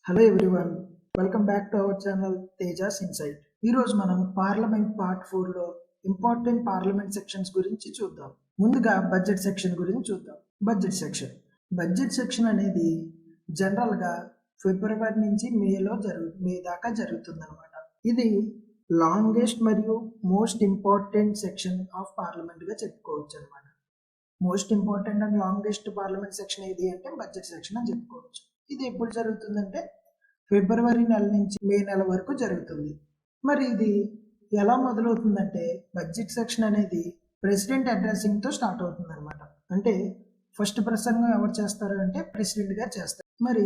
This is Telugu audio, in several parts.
Hello everyone, welcome back to our channel Tejas insight. ఈరోజు మనం పార్లమెంట్ పార్ట్ 4లో ఇంపార్టెంట్ పార్లమెంట్ సెక్షన్స్ గురించి చూద్దాం. ముందుగా బడ్జెట్ సెక్షన్ గురించి చూద్దాం. బడ్జెట్ సెక్షన్ అనేది జనరల్గా ఫిబ్రవరి నుంచి మే దాకా జరుగుతుంది అనమాట. ఇది లాంగెస్ట్ మరియు most important section of parliament గా చెప్పుకోవచ్చు అనమాట. Most important and longest parliament section ఏది అంటే బడ్జెట్ సెక్షన్ అని చెప్పుకోవచ్చు. ఇది ఎప్పుడు జరుగుతుందంటే ఫిబ్రవరి నెల నుంచి మే నెల వరకు జరుగుతుంది. మరి ఇది ఎలా మొదలవుతుందంటే బడ్జెట్ సెక్షన్ అనేది ప్రెసిడెంట్ అడ్రసింగ్తో స్టార్ట్ అవుతుంది అనమాట. అంటే ఫస్ట్ ప్రసంగం ఎవరు చేస్తారు అంటే ప్రెసిడెంట్ గారు చేస్తారు. మరి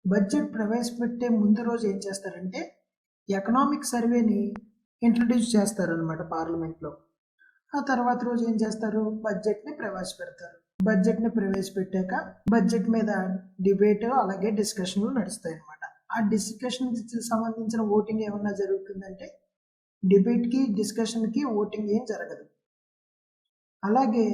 బడ్జెట్ ప్రవేశపెట్టే ముందు రోజు ఏం చేస్తారంటే ఎకనామిక్ సర్వేని ఇంట్రడ్యూస్ చేస్తారనమాట పార్లమెంట్లో. ఆ తర్వాత రోజు ఏం చేస్తారు, బడ్జెట్ని ప్రవేశపెడతారు. బడ్జెట్ని ప్రవేశపెట్టాక బడ్జెట్ మీద డిబేట్ అలాగే డిస్కషన్లు నడుస్తాయి అనమాట. ఆ డిస్కషన్కి సంబంధించిన ఓటింగ్ ఏమన్నా జరుగుతుందంటే డిబేట్కి డిస్కషన్కి ఓటింగ్ ఏం జరగదు. అలాగే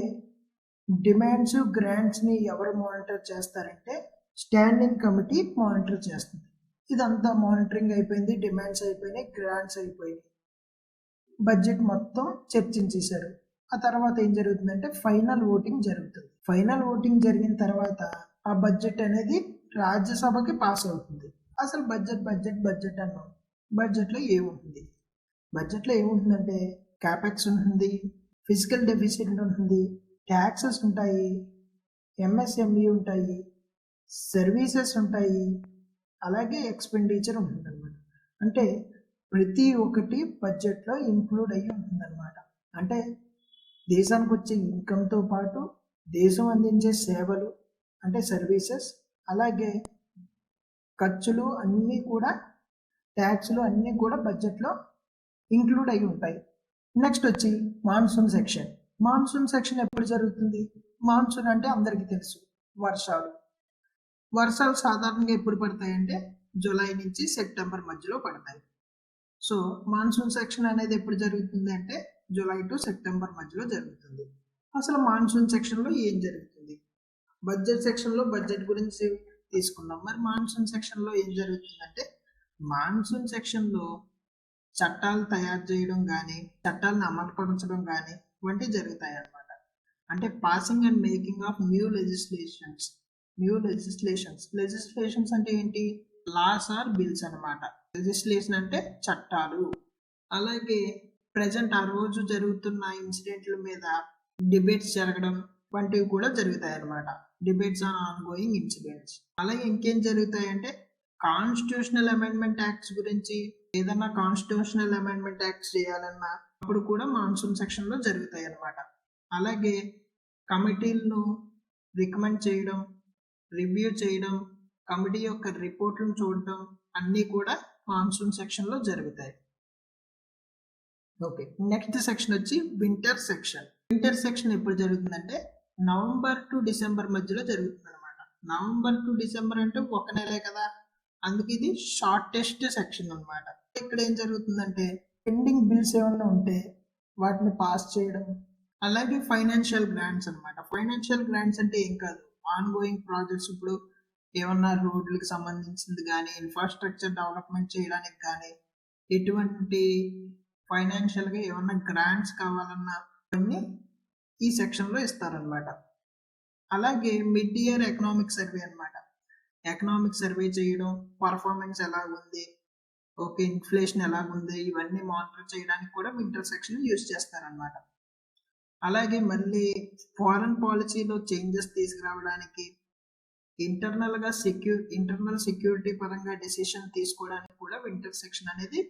డిమాండ్స్ గ్రాంట్స్ని ఎవరు మానిటర్ చేస్తారంటే స్టాండింగ్ కమిటీ మానిటర్ చేస్తుంది. ఇదంతా మానిటరింగ్ అయిపోయింది, డిమాండ్స్ అయిపోయినాయి, గ్రాంట్స్ అయిపోయినాయి, బడ్జెట్ మొత్తం చర్చించేశారు. ఆ తర్వాత ఏం జరుగుతుందంటే ఫైనల్ ఓటింగ్ జరుగుతుంది. ఫైనల్ ఓటింగ్ జరిగిన తర్వాత ఆ బడ్జెట్ అనేది రాజ్యసభకి పాస్ అవుతుంది. అసలు బడ్జెట్ అన్నాం. బడ్జెట్లో ఏముంటుందంటే క్యాపెక్స్ ఉంటుంది, ఫిజికల్ డెఫిసిట్ ఉంటుంది, ట్యాక్సెస్ ఉంటాయి, ఎంఎస్ఎంఈ ఉంటాయి, సర్వీసెస్ ఉంటాయి, అలాగే ఎక్స్పెండిచర్ ఉంటుంది అనమాట. అంటే ప్రతి ఒక్కటి బడ్జెట్లో ఇంక్లూడ్ అయ్యి ఉంటుందన్నమాట. అంటే దేశానికి వచ్చే ఇన్కమ్తో పాటు దేశం అందించే సేవలు అంటే సర్వీసెస్, అలాగే ఖర్చులు అన్నీ కూడా, ట్యాక్స్లు అన్నీ కూడా బడ్జెట్లో ఇంక్లూడ్ అయి ఉంటాయి. నెక్స్ట్ వచ్చి మాన్సూన్ సెక్షన్ ఎప్పుడు జరుగుతుంది? మాన్సూన్ అంటే అందరికీ తెలుసు, వర్షాలు సాధారణంగా ఎప్పుడు పడతాయంటే జూలై నుంచి సెప్టెంబర్ మధ్యలో పడతాయి. సో మాన్సూన్ సెక్షన్ అనేది ఎప్పుడు జరుగుతుంది అంటే జూలై టు సెప్టెంబర్ మధ్యలో జరుగుతుంది. అసలు మాన్సూన్ సెక్షన్లో ఏం జరుగుతుంది? బడ్జెట్ సెక్షన్లో బడ్జెట్ గురించి తీసుకున్నాం. మరి మాన్సూన్ సెక్షన్లో ఏం జరుగుతుందంటే మాన్సూన్ సెక్షన్లో చట్టాలు తయారు చేయడం కానీ చట్టాలను అమలుపరచడం కానీ వంటివి జరుగుతాయి అన్నమాట. అంటే passing and making of new legislations అంటే ఏంటి? లాస్ ఆర్ బిల్స్ అనమాట. లెజిస్లేషన్ అంటే చట్టాలు. అలాగే ప్రజెంట్ ఆ రోజు జరుగుతున్న ఇన్సిడెంట్ల మీద డిబేట్స్ జరగడం వంటివి కూడా జరుగుతాయి అన్నమాట. Debates on ongoing incidents. అలాగే ఇంకేం జరుగుతాయంటే కాన్స్టిట్యూషనల్ అమెండ్మెంట్ యాక్ట్స్ గురించి, ఏదన్నా కాన్స్టిట్యూషనల్ అమెండ్మెంట్ యాక్ట్స్ చేయాలన్నా అప్పుడు కూడా మాన్సూన్ సెక్షన్లో జరుగుతాయి అన్నమాట. అలాగే కమిటీలను రికమెండ్ చేయడం, రివ్యూ చేయడం, కమిటీ యొక్క రిపోర్ట్లను చూడడం అన్నీ కూడా మాన్సూన్ సెక్షన్లో జరుగుతాయి. ఓకే, నెక్స్ట్ సెక్షన్ వచ్చి వింటర్ సెక్షన్ ఎప్పుడు జరుగుతుందంటే నవంబర్ టు డిసెంబర్ మధ్యలో జరుగుతుంది అనమాట. నవంబర్ టు డిసెంబర్ అంటే ఒక నెలే కదా, అందుకే ఇది షార్టెస్ట్ సెక్షన్ అనమాట. ఇక్కడ ఏం జరుగుతుందంటే పెండింగ్ బిల్స్ ఏమన్నా ఉంటే వాటిని పాస్ చేయడం, అలాగే ఫైనాన్షియల్ గ్రాంట్స్ అనమాట. ఫైనాన్షియల్ గ్రాంట్స్ అంటే ఏం కాదు, ఆన్ గోయింగ్ ప్రాజెక్ట్స్, ఇప్పుడు ఏమన్నా రోడ్లకు సంబంధించింది కానీ ఇన్ఫ్రాస్ట్రక్చర్ డెవలప్మెంట్ చేయడానికి కానీ ఎటువంటి ఫైనాన్షియల్గా ఏమన్నా గ్రాంట్స్ కావాలన్నా అన్నీ ఈ సెక్షన్లో ఇస్తారనమాట. అలాగే మిడ్ ఇయర్ ఎకనామిక్ సర్వే అనమాట. ఎకనామిక్ సర్వే చేయడం, పర్ఫార్మెన్స్ ఎలాగుంది, ఓకే ఇన్ఫ్లేషన్ ఎలాగుంది, ఇవన్నీ మానిటర్ చేయడానికి కూడా వింటర్ సెక్షన్ యూజ్ చేస్తారనమాట. అలాగే మళ్ళీ ఫారెన్ పాలసీలో చేంజెస్ తీసుకురావడానికి, ఇంటర్నల్ సెక్యూరిటీ పరంగా డెసిషన్ తీసుకోవడానికి కూడా వింటర్ సెక్షన్ అనేది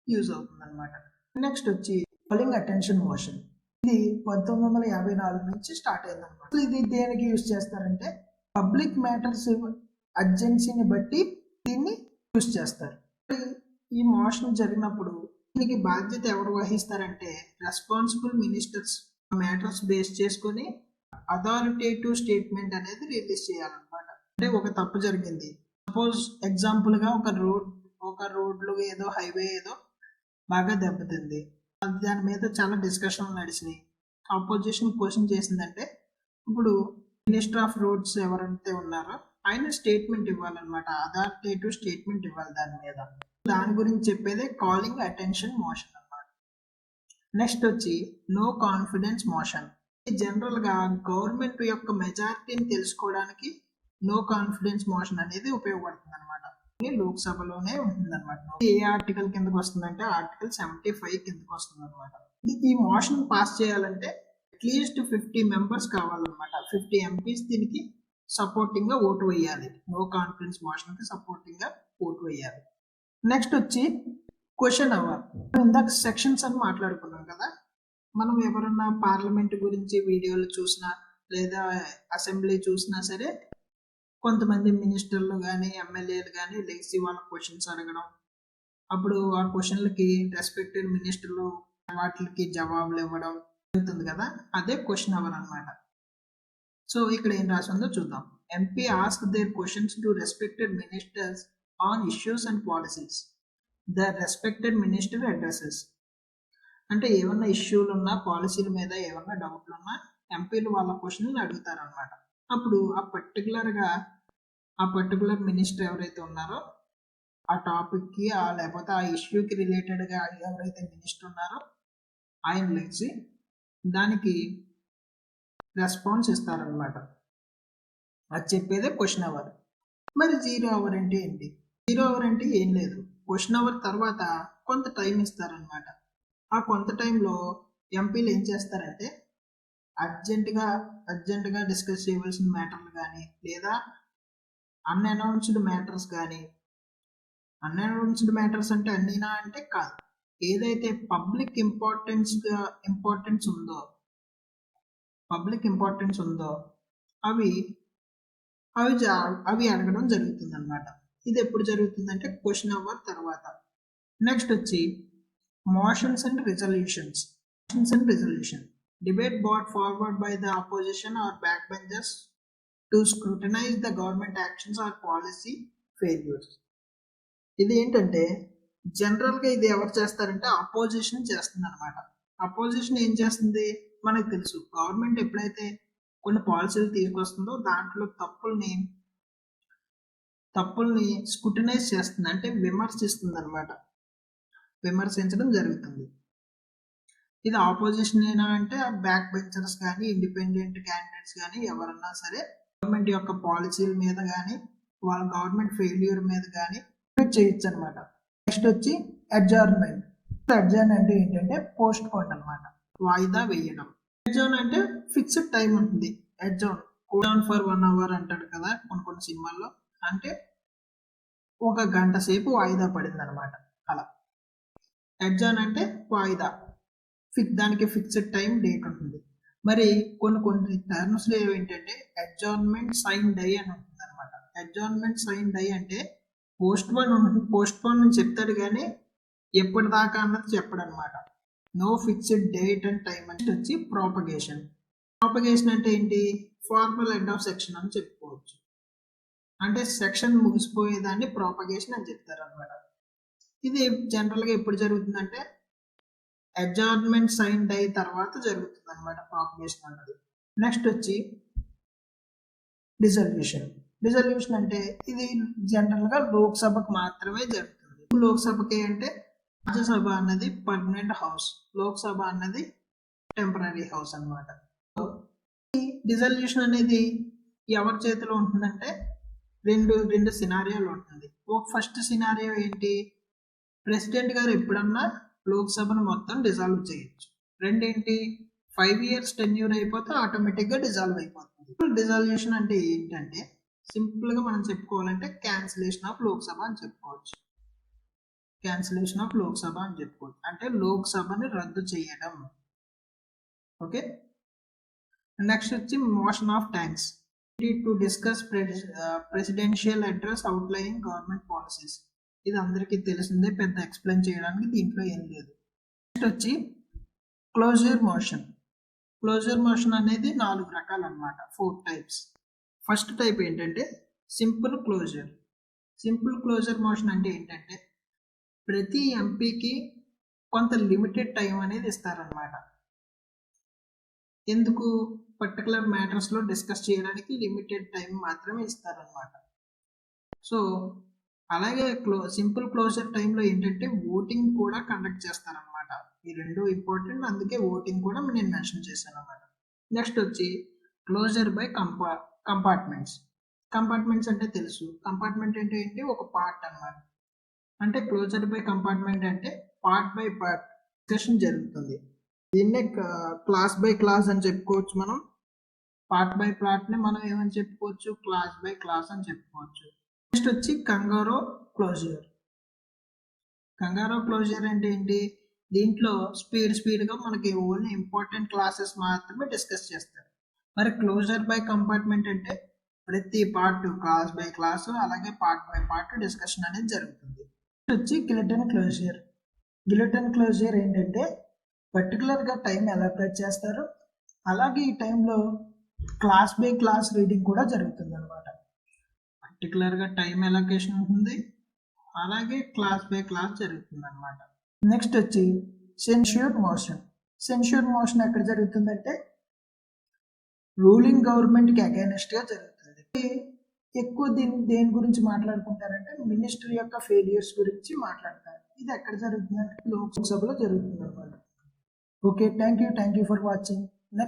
యూజ్ అవుతుంది అనమాట. నెక్స్ట్ వచ్చి కాలింగ్ అటెన్షన్ మోషన్. ఇది 1954 నుంచి స్టార్ట్ అయింది అనమాట. ఇది దేనికి యూజ్ చేస్తారంటే పబ్లిక్ మ్యాటర్స్ అర్జెన్సీని బట్టి దీన్ని యూజ్ చేస్తారు. ఈ మోషన్ జరిగినప్పుడు దీనికి బాధ్యత ఎవరు వహిస్తారంటే రెస్పాన్సిబుల్ మినిస్టర్స్ మ్యాటర్స్ బేస్ చేసుకొని అథారిటేటివ్ స్టేట్మెంట్ అనేది రిలీజ్ చేయాలన్నమాట. అంటే ఒక తప్పు జరిగింది, సపోజ్ ఎగ్జాంపుల్గా ఒక రోడ్లు ఏదో హైవే ఏదో బాగా దెబ్బతింది, దాని మీద చాలా డిస్కషన్లు నడిచినాయి. ఆపోజిషన్ క్వశ్చన్ చేసిందంటే ఇప్పుడు మినిస్టర్ ఆఫ్ రోడ్స్ ఎవరైతే ఉన్నారో ఆయన స్టేట్మెంట్ ఇవ్వాలన్నమాట, అథారిటేటివ్ స్టేట్మెంట్ ఇవ్వాలి దాని మీద. దాని గురించి చెప్పేదే కాలింగ్ అటెన్షన్ మోషన్ అన్నమాట. నెక్స్ట్ వచ్చి నో కాన్ఫిడెన్స్ మోషన్. జనరల్ గా గవర్నమెంట్ యొక్క మెజారిటీని తెలుసుకోవడానికి నో కాన్ఫిడెన్స్ మోషన్ అనేది ఉపయోగపడుతుంది అనమాట. లోక్సభలోనే ఉంటుంది అనమాట. ఏ ఆర్టికల్ కిందకి వస్తుందంటే ఆర్టికల్ 75 కిందకి వస్తుంది అనమాట. ఈ మోషన్ పాస్ చేయాలంటే అట్లీస్ట్ 50 మెంబర్స్ కావాలన్నమాట. 50 ఎంపీస్ దీనికి సపోర్టింగ్ గా ఓటు వేయాలి. నో కాన్ఫిడెన్స్ మోషన్ కి సపోర్టింగ్ గా ఓటు వేయాలి. నెక్స్ట్ వచ్చి క్వశ్చన్ అవర్. ఇందాక సెక్షన్స్ అని మాట్లాడుకున్నాం కదా. మనం ఎవరన్నా పార్లమెంట్ గురించి వీడియోలు చూసినా లేదా అసెంబ్లీ చూసినా సరే కొంతమంది మినిస్టర్లు కానీ ఎమ్మెల్యేలు కానీ లేచి వాళ్ళ క్వశ్చన్స్ అడగడం, అప్పుడు ఆ క్వశ్చన్లకి రెస్పెక్టెడ్ మినిస్టర్లు వాటికి జవాబులు ఇవ్వడం జరుగుతుంది కదా. అదే క్వశ్చన్ అవర్ అన్నమాట. సో ఇక్కడ ఏం రాసిందో చూద్దాం. MP ask their questions to respected ministers on issues and policies the respected minister addresses. అంటే ఏమన్నా ఇష్యూలు ఉన్నా, పాలసీల మీద ఏమన్నా డౌట్లు ఉన్నా ఎంపీలు వాళ్ళ క్వశ్చన్లు అడుగుతారు అనమాట. అప్పుడు ఆ పర్టికులర్ మినిస్టర్ ఎవరైతే ఉన్నారో ఆ టాపిక్కి లేకపోతే ఆ ఇష్యూకి రిలేటెడ్గా ఎవరైతే మినిస్టర్ ఉన్నారో ఆయన లేచి దానికి రెస్పాన్స్ ఇస్తారనమాట. అది చెప్పేదే క్వశ్చన్ అవర్. మరి 0 అవర్ అంటే ఏంటి? 0 అవర్ అంటే ఏం లేదు, క్వశ్చన్ అవర్ తర్వాత కొంత టైం ఇస్తారనమాట. ఆ కొంత టైంలో ఎంపీలు ఏం చేస్తారంటే అర్జెంటుగా డిస్కస్ చేయవలసిన మ్యాటర్లు కానీ లేదా అన్అనౌన్స్డ్ మ్యాటర్స్ కానీ, అన్అనౌన్స్డ్ మ్యాటర్స్ అంటే అన్నీనా అంటే కాదు, ఏదైతే పబ్లిక్ ఇంపార్టెన్స్ ఉందో అవి అడగడం జరుగుతుంది అనమాట. ఇది ఎప్పుడు జరుగుతుందంటే క్వశ్చన్ అవర్ తర్వాత. నెక్స్ట్ వచ్చి motions and resolutions. Debate brought forward by the opposition or backbenchers to scrutinize the government actions or policy failures. ఇది ఏంటంటే జనరల్గా ఇది ఎవరు చేస్తారంటే అపోజిషన్ చేస్తుంది అనమాట. అపోజిషన్ ఏం చేస్తుంది మనకు తెలుసు. గవర్నమెంట్ ఎప్పుడైతే కొన్ని పాలసీలు తీసుకొస్తుందో దాంట్లో తప్పుల్ని స్క్రూటినైజ్ చేస్తుంది, అంటే విమర్శిస్తుంది అనమాట. విమర్శించడం జరుగుతుంది. ఇది ఆపోజిషన్ అయినా అంటే బ్యాక్ బెంచర్స్ కానీ ఇండిపెండెంట్ క్యాండిడేట్స్ కానీ ఎవరన్నా సరే గవర్నమెంట్ యొక్క పాలసీల మీద కానీ వాళ్ళ గవర్నమెంట్ ఫెయిల్యూర్ మీద కానీ చేయొచ్చు అనమాట. నెక్స్ట్ వచ్చి అడ్జర్న్మెంట్. అడ్జర్న్ అంటే ఏంటంటే పోస్ట్ పోన్ అనమాట, వాయిదా వేయడం. అడ్జర్న్ అంటే ఫిక్స్డ్ టైం ఉంటుంది. అడ్జర్న్ ఫర్ 1 అవర్ అంటాడు కదా కొన్ని సినిమాల్లో, అంటే 1 గంట సేపు వాయిదా పడింది అనమాట. అలా అడ్జర్న్ అంటే వాయిదా, దానికి ఫిక్స్డ్ టైం డేట్ ఉంటుంది. మరి కొన్ని టర్మ్స్ ఏంటంటే అడ్జర్న్మెంట్ సైన్ డై అని ఉంటుంది అనమాట. అడ్జర్న్మెంట్ సైన్ డై అంటే పోస్ట్ పోన్ అని చెప్తాడు కానీ ఎప్పటిదాకా అన్నది చెప్పడు అనమాట. No fixed date and time. అంటే వచ్చి ప్రాపగేషన్ అంటే ఏంటి? ఫార్మల్ ఎండ్ ఆఫ్ సెక్షన్ అని చెప్పుకోవచ్చు. అంటే సెక్షన్ ముగిసిపోయేదాన్ని ప్రాపగేషన్ అని చెప్తారు అనమాట. ఇది జనరల్గా ఎప్పుడు జరుగుతుందంటే అడ్జర్న్మెంట్ సైన్ డై తర్వాత జరుగుతుంది అనమాట ప్రాపగేషన్ అన్నది. నెక్స్ట్ వచ్చి డిజల్యూషన్ అంటే ఇది జనరల్గా లోక్సభకు మాత్రమే జరుగుతుంది. లోక్సభకి అంటే రాజ్యసభ అన్నది పర్మనెంట్ హౌస్, లోక్సభ అన్నది టెంపరీ హౌస్ అనమాట. ఈ డిజల్యూషన్ అనేది ఎవరి చేతిలో ఉంటుందంటే రెండు సినారియోలు ఉంటుంది. ఫస్ట్ సినారియో ఏంటి? ప్రెసిడెంట్ గారు ఎప్పుడన్నా లోక్సభను మొత్తం డిజాల్వ్ చేయొచ్చు. రెండేంటి? 5 years టెన్యూర్ అయిపోతే ఆటోమేటిక్గా డిజాల్వ్ అయిపోతుంది. డిజాల్యూషన్ అంటే ఏంటంటే సింపుల్గా మనం చెప్పుకోవాలంటే క్యాన్సిలేషన్ ఆఫ్ లోక్సభ అని చెప్పుకోవచ్చు. అంటే లోక్సభని రద్దు చేయడం. ఓకే. నెక్స్ట్ వచ్చి motion of thanks to discuss presidential address outlining government policies. ఇది అందరికీ తెలిసిందే, పెద్ద ఎక్స్ప్లెయిన్ చేయడానికి దీంట్లో ఏం లేదు. నెక్స్ట్ వచ్చి క్లోజర్ మోషన్ అనేది 4 రకాలు అనమాట, 4 types. ఫస్ట్ టైప్ ఏంటంటే సింపుల్ క్లోజర్ మోషన్ అంటే ఏంటంటే ప్రతి ఎంపీకి కొంత లిమిటెడ్ టైం అనేది ఇస్తారనమాట. ఎందుకు? పర్టికులర్ మ్యాటర్స్లో డిస్కస్ చేయడానికి లిమిటెడ్ టైం మాత్రమే ఇస్తారనమాట. సో అలాగే సింపుల్ క్లోజర్ టైంలో ఏంటంటే ఓటింగ్ కూడా కండక్ట్ చేస్తారనమాట. ఈ రెండు ఇంపార్టెంట్, అందుకే ఓటింగ్ కూడా నేను మెన్షన్ చేశాను అనమాట. నెక్స్ట్ వచ్చి క్లోజర్ బై కంపార్ట్మెంట్స్. కంపార్ట్మెంట్స్ అంటే తెలుసు. కంపార్ట్మెంట్ అంటే ఏంటి? ఒక పార్ట్ అన్నమాట. అంటే క్లోజర్ బై కంపార్ట్మెంట్ అంటే పార్ట్ బై పార్ట్ డిస్కషన్ జరుగుతుంది. దీన్నే క్లాస్ బై క్లాస్ అని చెప్పుకోవచ్చు మనం. పార్ట్ బై పార్ట్ని మనం ఏమని చెప్పుకోవచ్చు? క్లాస్ బై క్లాస్ అని చెప్పుకోవచ్చు. నెక్స్ట్ వచ్చి కంగారో క్లోజర్. కంగారో క్లోజర్ అంటే ఏంటి? దీంట్లో స్పీడ్గా మనకి ఓన్లీ ఇంపార్టెంట్ క్లాసెస్ మాత్రమే డిస్కస్ చేస్తారు. మరి క్లోజర్ బై కంపార్ట్మెంట్ అంటే ప్రతి పార్ట్ క్లాస్ బై క్లాస్ అలాగే పార్ట్ బై పార్ట్ డిస్కషన్ అనేది జరుగుతుంది. వచ్చి గిలెటిన్ క్లోజర్. గిలెటిన్ క్లోజర్ ఏంటంటే పర్టికులర్గా టైం అలొకేట్ చేస్తారు, అలాగే ఈ టైంలో క్లాస్ బై క్లాస్ రీడింగ్ కూడా జరుగుతుంది అనమాట. పర్టికులర్గా టైం అలొకేషన్ ఉంటుంది, అలాగే క్లాస్ బై క్లాస్ జరుగుతుంది అనమాట. నెక్స్ట్ వచ్చి సెన్ష్యూర్ మోషన్. సెన్ష్యూర్ మోషన్ ఎక్కడ జరుగుతుందంటే రూలింగ్ గవర్నమెంట్కి అగైనెస్ట్గా జరుగుతుంది. ఎక్కువ దేని గురించి మాట్లాడుకుంటారంటే మినిస్ట్రీ యొక్క ఫెయిల్యూర్స్ గురించి మాట్లాడతారు. ఇది ఎక్కడ జరుగుతుందంటే లోక్సభలో జరుగుతుంది అనమాట. Okay, thank you for watching. Next